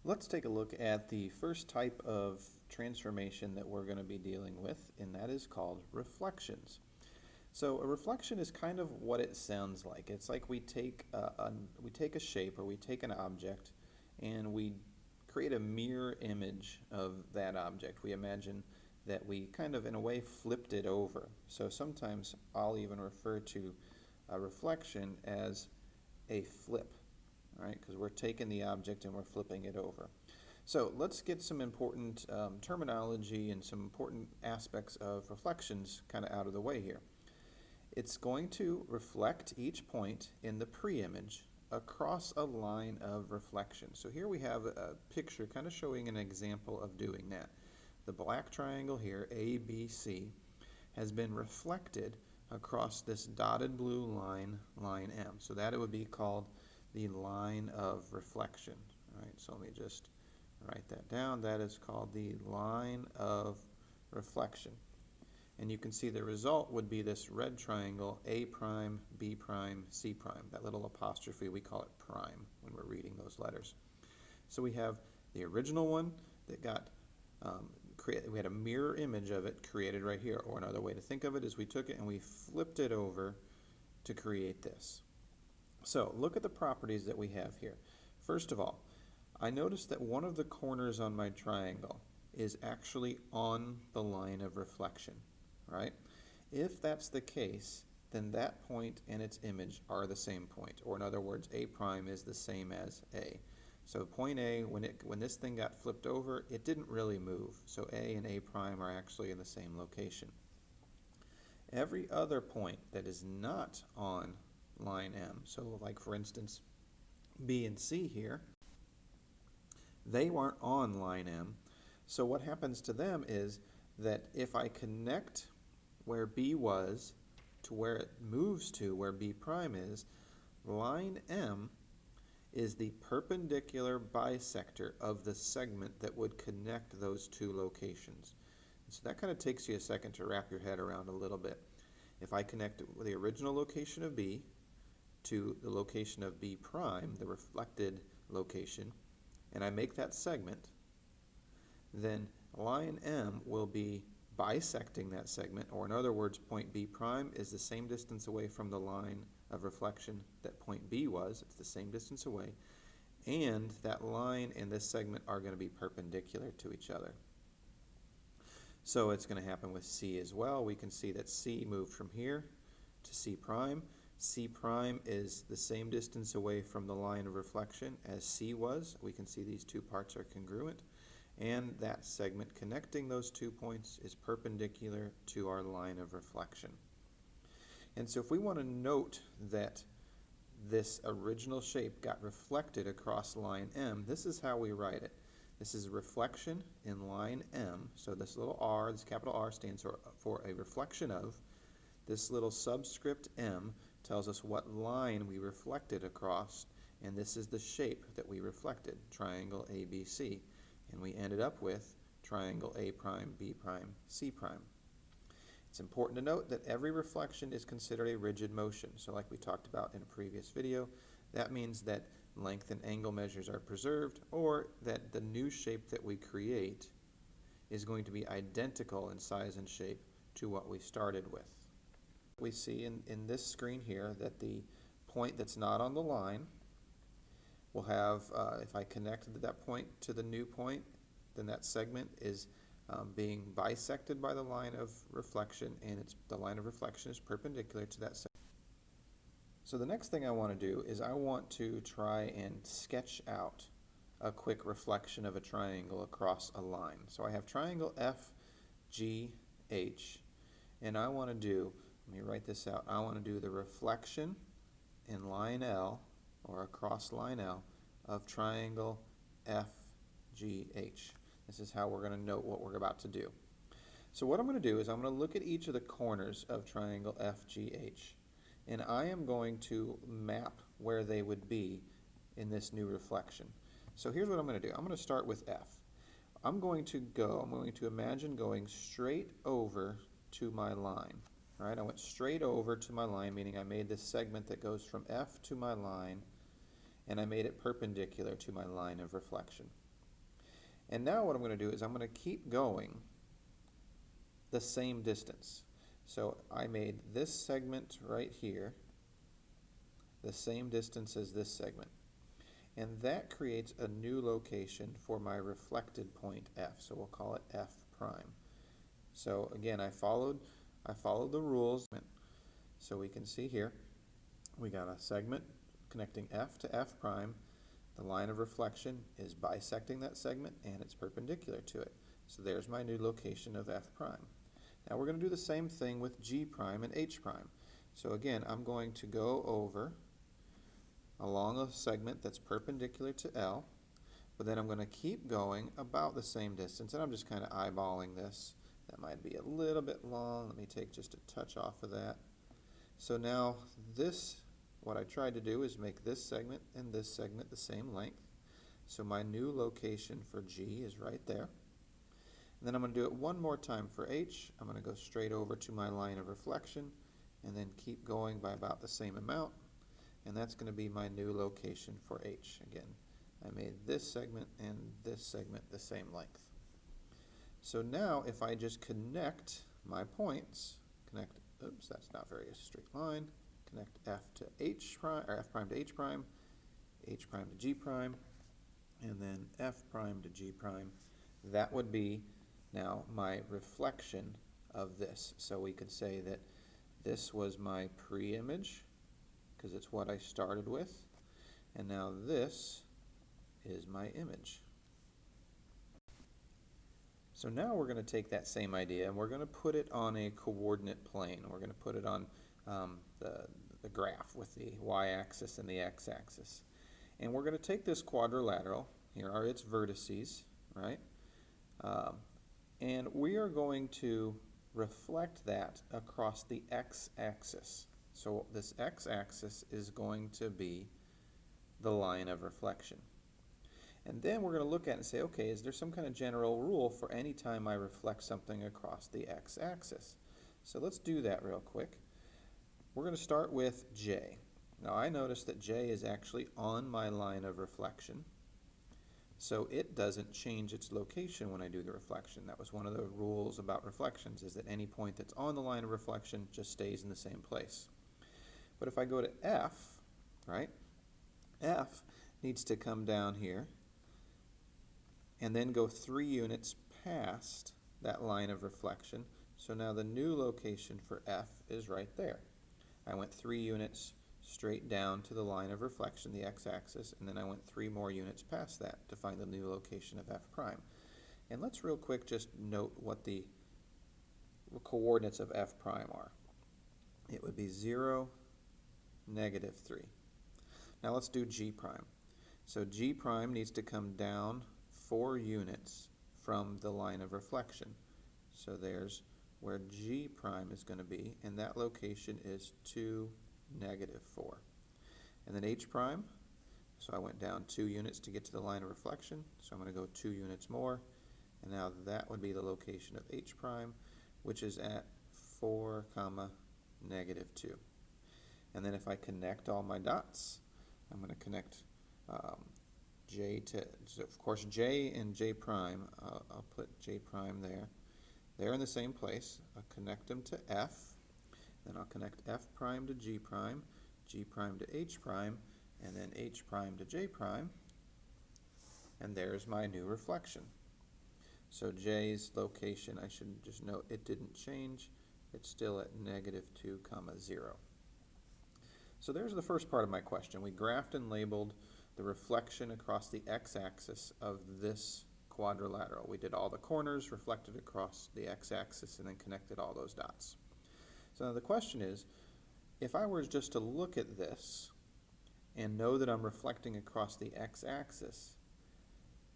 Let's take a look at the first type of transformation that we're going to be dealing with, and that is called reflections. So a reflection is kind of what it sounds like. It's like we take a shape or we take an object and we create a mirror image of that object. We imagine that we kind of in a way flipped it over. So sometimes I'll even refer to a reflection as a flip, right? Because we're taking the object and we're flipping it over. So let's get some important terminology and some important aspects of reflections kind of out of the way here. It's going to reflect each point in the pre-image across a line of reflection. So here we have a picture kind of showing an example of doing that. The black triangle here, ABC, has been reflected across this dotted blue line, line M. So that it would be called the line of reflection. All right, so let me just write that down. That is called the line of reflection. And you can see the result would be this red triangle, A prime, B prime, C prime. That little apostrophe, we call it prime when we're reading those letters. So we have the original one that got created. We had a mirror image of it created right here. Or another way to think of it is we took it and we flipped it over to create this. So look at the properties that we have here. First of all, I noticed that one of the corners on my triangle is actually on the line of reflection, right? If that's the case, then that point and its image are the same point, or in other words, A prime is the same as A. So point A, when this thing got flipped over, it didn't really move. So A and A prime are actually in the same location. Every other point that is not on line M, so like for instance, B and C here, they weren't on line M. So what happens to them is that if I connect where B was to where it moves to where B prime is, line M is the perpendicular bisector of the segment that would connect those two locations. So that kind of takes you a second to wrap your head around a little bit. If I connect the original location of B to the location of B prime, the reflected location, and I make that segment, then line M will be bisecting that segment, or in other words, point B prime is the same distance away from the line of reflection that point B was. It's the same distance away, and that line and this segment are going to be perpendicular to each other. So it's going to happen with C as well. We can see that C moved from here to C prime. C prime is the same distance away from the line of reflection as C was. We can see these two parts are congruent, and that segment connecting those 2 points is perpendicular to our line of reflection. And so if we want to note that this original shape got reflected across line M, this is how we write it. This is reflection in line M. So this little r, this capital R, stands for a reflection of. This little subscript M tells us what line we reflected across, and this is the shape that we reflected, triangle ABC. And we ended up with triangle A prime, B prime, C prime. It's important to note that every reflection is considered a rigid motion. So like we talked about in a previous video, that means that length and angle measures are preserved, or that the new shape that we create is going to be identical in size and shape to what we started with. We see in this screen here that the point that's not on the line will have, if I connected that point to the new point, then that segment is being bisected by the line of reflection, and the line of reflection is perpendicular to that segment. So the next thing I want to do is I want to try and sketch out a quick reflection of a triangle across a line. So I have triangle FGH, and I want to do, let me write this out, I want to do the reflection in line L, or across line L, of triangle FGH. This is how we're going to note what we're about to do. So what I'm going to do is I'm going to look at each of the corners of triangle FGH, and I am going to map where they would be in this new reflection. So here's what I'm going to do. I'm going to start with F. I'm going to imagine going straight over to my line. Right? I went straight over to my line, meaning I made this segment that goes from F to my line, and I made it perpendicular to my line of reflection. And now what I'm going to do is I'm going to keep going the same distance. So I made this segment right here the same distance as this segment. And that creates a new location for my reflected point F. So we'll call it F prime. So again, I followed the rules. So we can see here, we got a segment connecting F to F prime. The line of reflection is bisecting that segment and it's perpendicular to it. So there's my new location of F prime. Now we're going to do the same thing with G prime and H prime. So again, I'm going to go over along a segment that's perpendicular to L, but then I'm going to keep going about the same distance, and I'm just kind of eyeballing this. That might be a little bit long. Let me take just a touch off of that. So now this, what I tried to do is make this segment and this segment the same length. So my new location for G is right there. And then I'm going to do it one more time for H. I'm going to go straight over to my line of reflection and then keep going by about the same amount. And that's going to be my new location for H. Again, I made this segment and this segment the same length. So now if I just connect my points, oops, that's not very straight line, connect F to H prime, or F prime to H prime to G prime, and then F prime to G prime, that would be now my reflection of this. So we could say that this was my pre-image, because it's what I started with, and now this is my image. So now we're going to take that same idea and we're going to put it on a coordinate plane. We're going to put it on the graph with the y-axis and the x-axis. And we're going to take this quadrilateral, here are its vertices, right? And we are going to reflect that across the x-axis. So this x-axis is going to be the line of reflection. And then we're going to look at it and say, okay, is there some kind of general rule for any time I reflect something across the x-axis? So let's do that real quick. We're going to start with J. Now I notice that J is actually on my line of reflection, so it doesn't change its location when I do the reflection. That was one of the rules about reflections, is that any point that's on the line of reflection just stays in the same place. But if I go to F, right, F needs to come down here and then go 3 units past that line of reflection. So now the new location for F is right there. I went 3 units straight down to the line of reflection, the x-axis, and then I went 3 more units past that to find the new location of F prime. And let's real quick just note what the coordinates of F prime are. It would be 0, -3. Now let's do G prime. So G prime needs to come down 4 units from the line of reflection. So there's where G prime is going to be, and that location is 2, -4. And then H prime, so I went down 2 units to get to the line of reflection, so I'm going to go 2 units more, and now that would be the location of H prime, which is at 4, -2. And then if I connect all my dots, I'm going to connect J to, so of course J and J prime, I'll put J prime there. They're in the same place. I'll connect them to F, then I'll connect F prime to G prime to H prime, and then H prime to J prime, and there's my new reflection. So J's location, I should just note, it didn't change. It's still at -2, 0. So there's the first part of my question. We graphed and labeled the reflection across the x-axis of this quadrilateral. We did all the corners, reflected across the x-axis, and then connected all those dots. So now the question is, if I were just to look at this and know that I'm reflecting across the x-axis,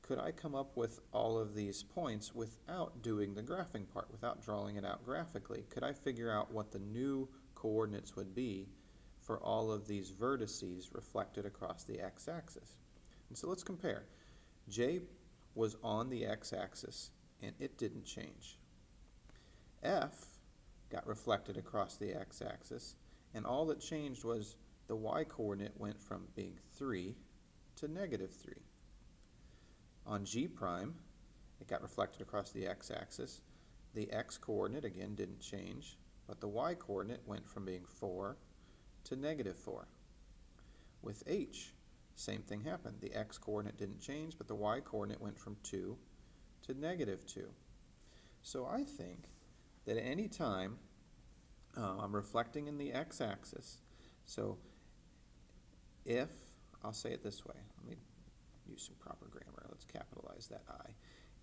could I come up with all of these points without doing the graphing part, without drawing it out graphically? Could I figure out what the new coordinates would be for all of these vertices reflected across the x-axis? And so let's compare. J was on the x-axis and it didn't change. F got reflected across the x-axis, and all that changed was the y-coordinate went from being 3 to -3. On G prime, it got reflected across the x-axis. The x-coordinate, again, didn't change, but the y-coordinate went from being 4 to -4. With h, same thing happened. The x-coordinate didn't change, but the y-coordinate went from 2 to -2. So I think that at any time I'm reflecting in the x-axis, so if, I'll say it this way, let me use some proper grammar, let's capitalize that I.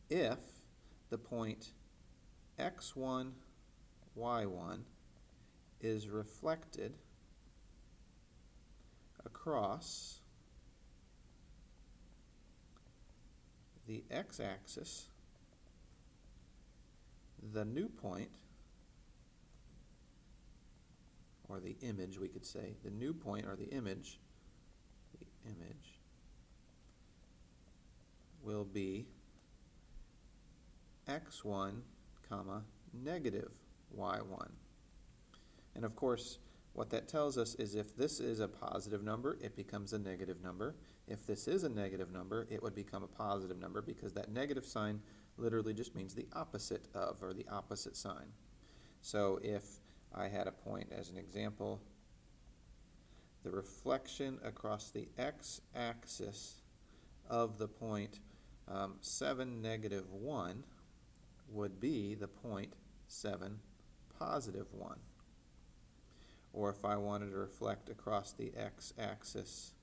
If the point x1, y1 is reflected across the x-axis, the new point, or the image we could say, the new point or the image will be x1, comma, -y1. And of course, what that tells us is if this is a positive number, it becomes a negative number. If this is a negative number, it would become a positive number because that negative sign literally just means the opposite of, or the opposite sign. So if I had a point as an example, the reflection across the x-axis of the point 7, -1 would be the point 7, +1. Or if I wanted to reflect across the x-axis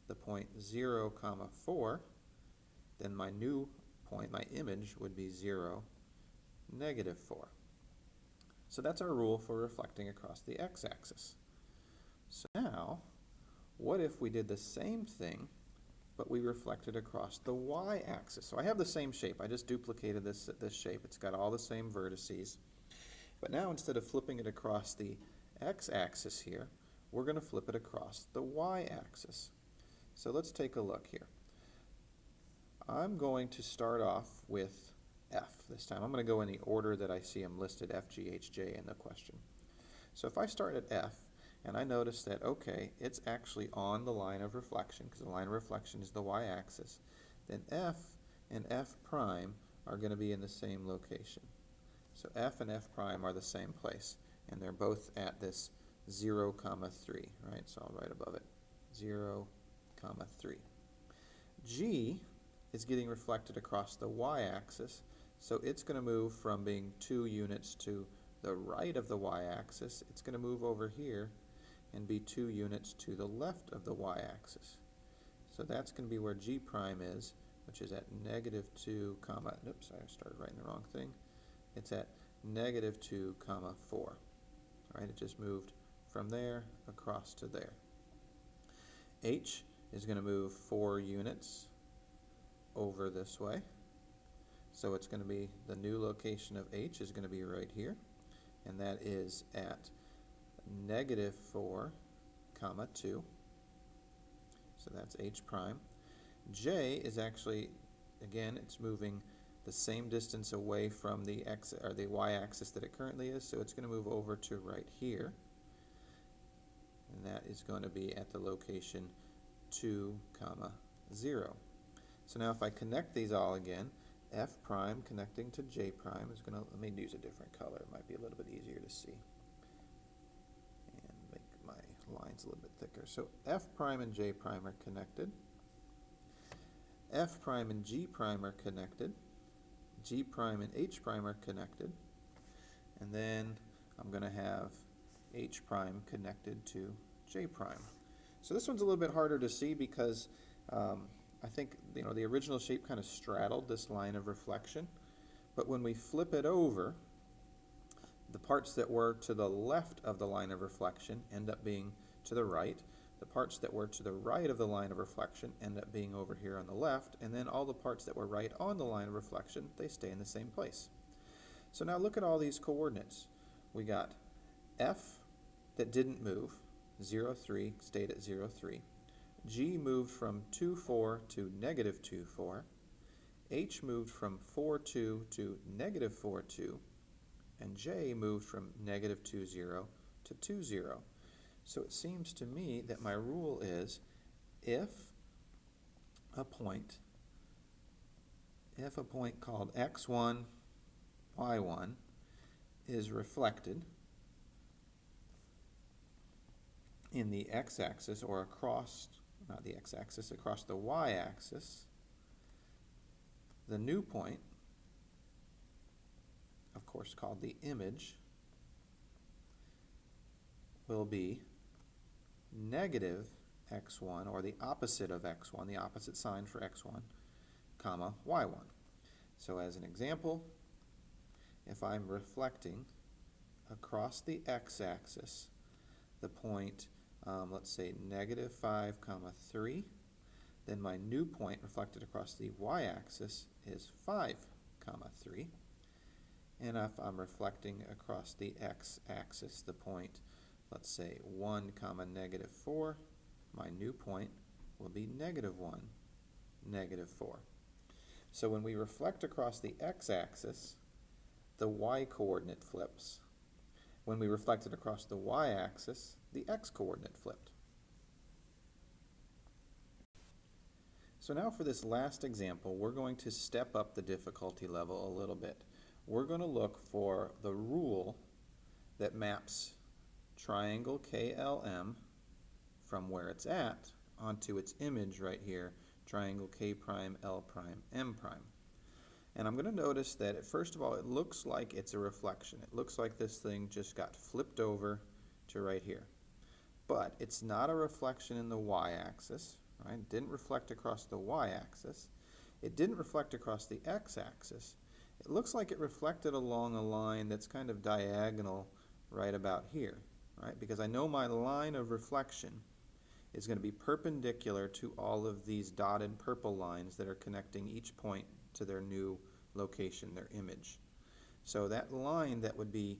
the point 0, 4, then my new point, my image, would be 0, -4. So that's our rule for reflecting across the x-axis. So now, what if we did the same thing, but we reflected across the y-axis? So I have the same shape. I just duplicated this shape. It's got all the same vertices. But now instead of flipping it across the x-axis here, we're going to flip it across the y-axis. So let's take a look here. I'm going to start off with F this time. I'm going to go in the order that I see them listed, F, G, H, J in the question. So if I start at F, and I notice that, okay, it's actually on the line of reflection, because the line of reflection is the y-axis, then F and F prime are going to be in the same location. So F and F prime are the same place, and they're both at this 0, 3, right? So I'll write above it, 0, 3. G is getting reflected across the y-axis, so it's going to move from being 2 units to the right of the y-axis. It's going to move over here and be 2 units to the left of the y-axis. So that's going to be where G prime is, which is at -2, oops, I started writing the wrong thing. It's at -2, 4. Right, it just moved from there across to there. H is going to move 4 units over this way. So it's going to be, the new location of H is going to be right here, and that is at -4, 2. So that's H prime. J is actually, again, it's moving the same distance away from the x or the y-axis that it currently is, so it's going to move over to right here, and that is going to be at the location 2, 0. So now if I connect these all again, F prime connecting to J prime is going to, let me use a different color, it might be a little bit easier to see, and make my lines a little bit thicker. So F prime and J prime are connected, F prime and G prime are connected, G prime and H prime are connected, and then I'm going to have H prime connected to J prime. So this one's a little bit harder to see because I think the original shape kind of straddled this line of reflection, but when we flip it over, the parts that were to the left of the line of reflection end up being to the right. The parts that were to the right of the line of reflection end up being over here on the left, and then all the parts that were right on the line of reflection, they stay in the same place. So now look at all these coordinates. We got F that didn't move, 0, 3, stayed at 0, 3. G moved from 2, 4 to -2, 4. H moved from 4, 2 to -4, 2. And J moved from -2, 0 to 2, 0. So it seems to me that my rule is if a point if a point called x1, y1 is reflected in the x-axis or across, not the x-axis, across the y-axis, the new point, of course called the image, will be negative x1, or the opposite of x1, the opposite sign for x1, comma, y1. So as an example, if I'm reflecting across the x-axis the point, let's say negative 5 comma 3, then my new point reflected across the y-axis is 5 comma 3. And if I'm reflecting across the x-axis the point, let's say 1 comma negative 4, my new point will be negative 1, negative 4. So when we reflect across the x-axis, the y-coordinate flips. When we reflected across the y-axis, the x-coordinate flipped. So now for this last example, we're going to step up the difficulty level a little bit. We're going to look for the rule that maps triangle KLM from where it's at onto its image right here, triangle K prime, L prime, M prime. And I'm going to notice that, first of all, it looks like it's a reflection. It looks like this thing just got flipped over to right here. But it's not a reflection in the y-axis, right? It didn't reflect across the y-axis. It didn't reflect across the x-axis. It looks like it reflected along a line that's kind of diagonal right about here, right? Because I know my line of reflection is going to be perpendicular to all of these dotted purple lines that are connecting each point to their new location, their image. So that line that would be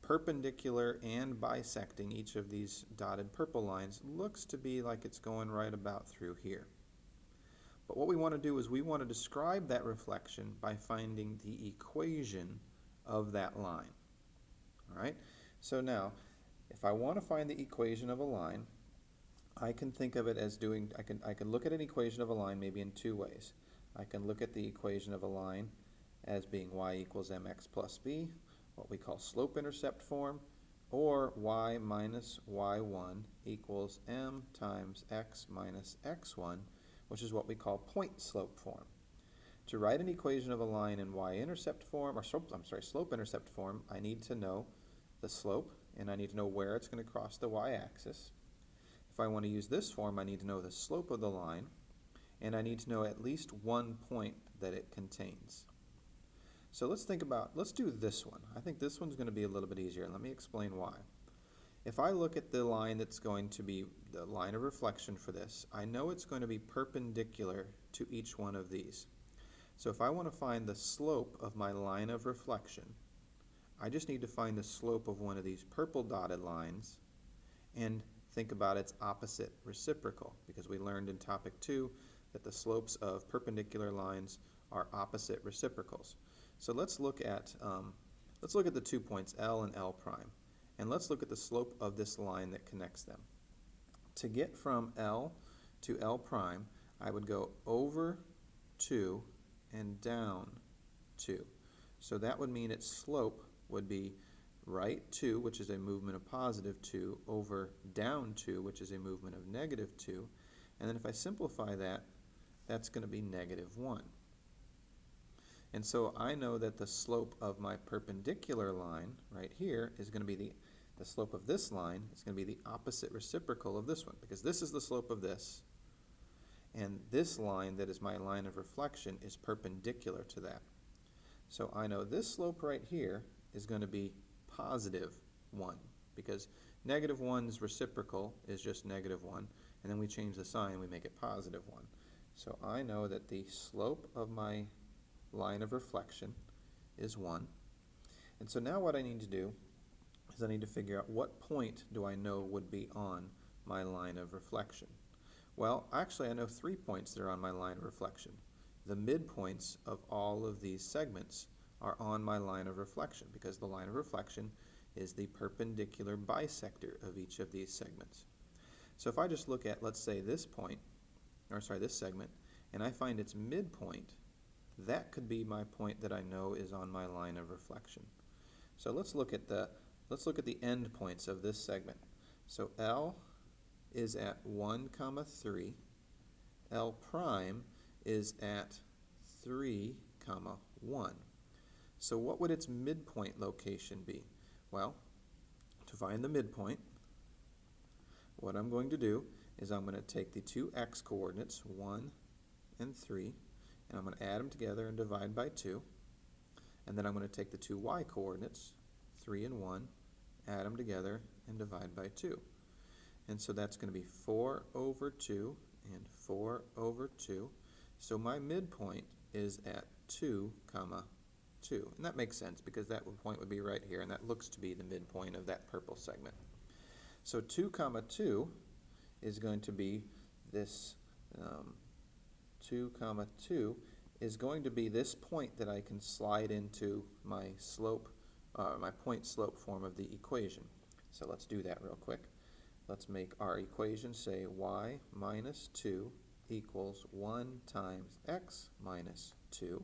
perpendicular and bisecting each of these dotted purple lines looks to be like it's going right about through here. But what we want to do is we want to describe that reflection by finding the equation of that line. All right? So now, if I want to find the equation of a line, I can think of it as doing, I can look at an equation of a line maybe in two ways. I can look at the equation of a line as being y equals mx plus b, what we call slope-intercept form, or y minus y1 equals m times x minus x1, which is what we call point-slope form. To write an equation of a line in y-intercept form, or slope-intercept form, I need to know the slope, and I need to know where it's going to cross the y-axis. If I want to use this form, I need to know the slope of the line, and I need to know at least one point that it contains. So let's do this one. I think this one's going to be a little bit easier, and let me explain why. If I look at the line that's going to be the line of reflection for this, I know it's going to be perpendicular to each one of these. So if I want to find the slope of my line of reflection, I just need to find the slope of one of these purple dotted lines and think about its opposite reciprocal, because we learned in topic 2 that the slopes of perpendicular lines are opposite reciprocals. So let's look at the 2 points L and L prime, and let's look at the slope of this line that connects them. To get from L to L prime, I would go over 2 and down 2. So that would mean its slope would be right 2, which is a movement of positive 2, over down 2, which is a movement of negative 2. And then if I simplify that, that's going to be negative 1. And so I know that the slope of my perpendicular line right here is going to be the slope of this line is going to be the opposite reciprocal of this one, because this is the slope of this, and this line that is my line of reflection is perpendicular to that. So I know this slope right here is going to be positive 1, because negative 1's reciprocal is just negative 1, and then we change the sign and we make it positive 1. So I know that the slope of my line of reflection is 1. And so now what I need to do is I need to figure out what point do I know would be on my line of reflection. Well, actually I know 3 points that are on my line of reflection. The midpoints of all of these segments are on my line of reflection, because the line of reflection is the perpendicular bisector of each of these segments. So if I just look at, let's say, this segment, and I find its midpoint, that could be my point that I know is on my line of reflection. So let's look at the end points of this segment. So L is at 1, 3. L prime is at 3, 1. So what would its midpoint location be? Well, to find the midpoint, what I'm going to do is I'm going to take the two x coordinates, 1 and 3, and I'm going to add them together and divide by 2. And then I'm going to take the two y coordinates, 3 and 1, add them together and divide by 2. And so that's going to be 4 over 2 and 4 over 2. So my midpoint is at 2, 2. And that makes sense because that point would be right here, and that looks to be the midpoint of that purple segment. So 2, 2 is going to be this 2, 2 is going to be this point that I can slide into my slope, my point slope form of the equation. So let's do that real quick. Let's make our equation say y minus 2 equals 1 times x minus 2.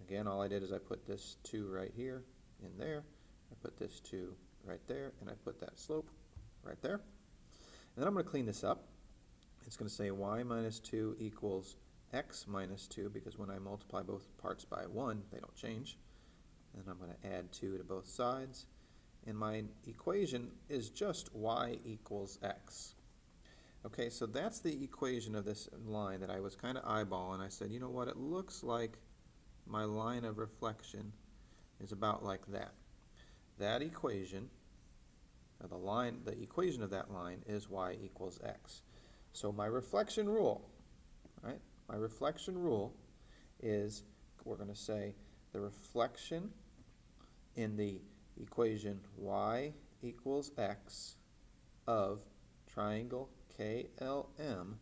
Again, all I did is I put this 2 right here in there, I put this 2 right there, and I put that slope right there. And then I'm going to clean this up. It's going to say y minus 2 equals x minus 2, because when I multiply both parts by 1, they don't change. And I'm going to add 2 to both sides. And my equation is just y equals x. Okay, so that's the equation of this line that I was kind of eyeballing. I said, you know what, it looks like my line of reflection is about like that. That equation, the equation of that line is y equals x. So my reflection rule, right? My reflection rule is, we're going to say the reflection in the equation y equals x of triangle KLM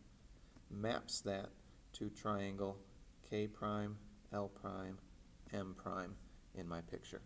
maps that to triangle K prime, L prime, M prime in my picture.